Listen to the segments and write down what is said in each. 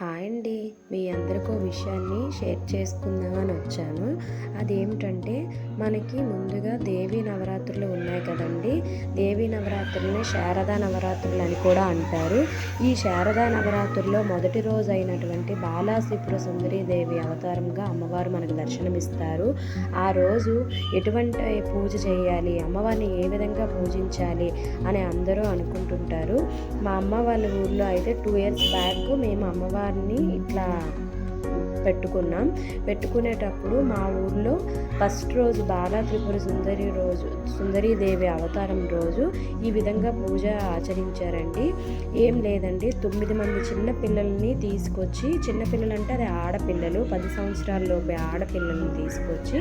Hi అండి. మీ అందరికీ విషయాన్ని షేర్ చేసుకుందామని వచ్చాను. అదేమిటంటే మనకి ముందుగా దేవీ నవరాత్రులు ఉన్నాయి కదండి. దేవీ నవరాత్రులని శారదా నవరాత్రులు అని కూడా అంటారు. ఈ శారదా నవరాత్రుల్లో మొదటి రోజు అయినటువంటి బాలా త్రిపుర సుందరీదేవి అవతారంగా అమ్మవారు మనకు దర్శనమిస్తారు. ఆ రోజు ఎటువంటి పూజ చేయాలి, అమ్మవారిని ఏ విధంగా పూజించాలి అని అందరూ అనుకుంటుంటారు. మా అమ్మ వాళ్ళ ఊర్లో అయితే 2 years బ్యాక్ మేము అమ్మవారిని ఇట్లా పెట్టుకునేటప్పుడు మా ఊర్లో ఫస్ట్ రోజు బాలా త్రిపుర సుందరీదేవి అవతారం రోజు ఈ విధంగా పూజ ఆచరించారండి. ఏం లేదండి, 9 మంది చిన్న పిల్లల్ని తీసుకొచ్చి, చిన్నపిల్లలంటే అది ఆడపిల్లలు, 10 సంవత్సరాల లోపే ఆడపిల్లల్ని తీసుకొచ్చి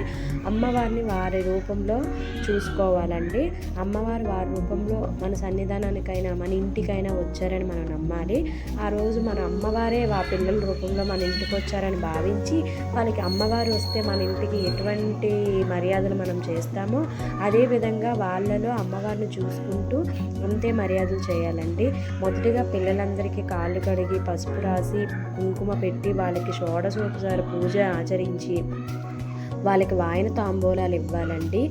అమ్మవారిని వారి రూపంలో చూసుకోవాలండి. అమ్మవారు వారి రూపంలో మన సన్నిధానానికైనా మన ఇంటికైనా వచ్చారని మనం నమ్మాలి. ఆ రోజు మన అమ్మవారే ఆ పిల్లల రూపంలో మన ఇంటికి వచ్చారని భావించి వాళ్ళకి అమ్మవారు వస్తే మన ఇంటికి ఎటువంటి మర్యాదలు మనం చేస్తామో అదేవిధంగా వాళ్ళలో అమ్మవారిని చూసుకుంటూ అంతే మర్యాదలు చేయాలండి. మొదటిగా పిల్లలందరికీ కాళ్ళు కడిగి పసుపు రాసి కుంకుమ పెట్టి వాళ్ళకి షోడశోపచార పూజ ఆచరించి వాళ్ళకి వాయన తాంబూలాలు ఇవ్వాలండి.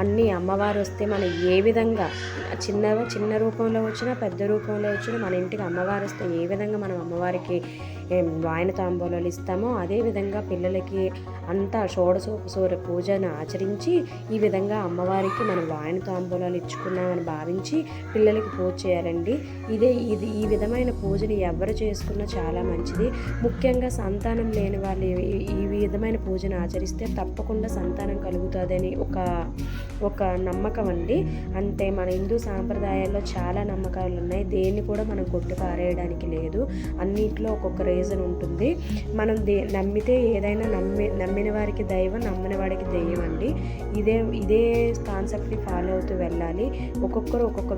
అన్నీ అమ్మవారు వస్తే మనం ఏ విధంగా చిన్న రూపంలో వచ్చినా పెద్ద రూపంలో వచ్చినా మన ఇంటికి అమ్మవారు వస్తే ఏ విధంగా మనం అమ్మవారికి వాయన తాంబూలాలు ఇస్తామో అదేవిధంగా పిల్లలకి అంతా షోడశోపచార పూజను ఆచరించి ఈ విధంగా అమ్మవారికి మనం వాయన తాంబూలాలు ఇచ్చుకున్నామని భావించి పిల్లలకి పూజ చేయాలండి. ఈ విధమైన పూజని ఎవరు చేసుకున్నా చాలా మంచిది. ముఖ్యంగా సంతానం లేని వాళ్ళు ఈ విధమైన పూజను ఆచరిస్తే తప్పకుండా సంతానం కలుగుతుందని ఒక నమ్మకం అండి. అంతే, మన హిందూ సాంప్రదాయాల్లో చాలా నమ్మకాలు ఉన్నాయి. దేన్ని కూడా మనం కొట్టి పారేయడానికి లేదు. అన్నిట్లో ఒక్కొక్క రీజన్ ఉంటుంది. మనం నమ్మితే ఏదైనా నమ్మిన వారికి దైవం, నమ్మిన వాడికి దెయ్యం అండి. ఇదే కాన్సెప్ట్ని ఫాలో అవుతూ వెళ్ళాలి. ఒక్కొక్కరు ఒక్కొక్క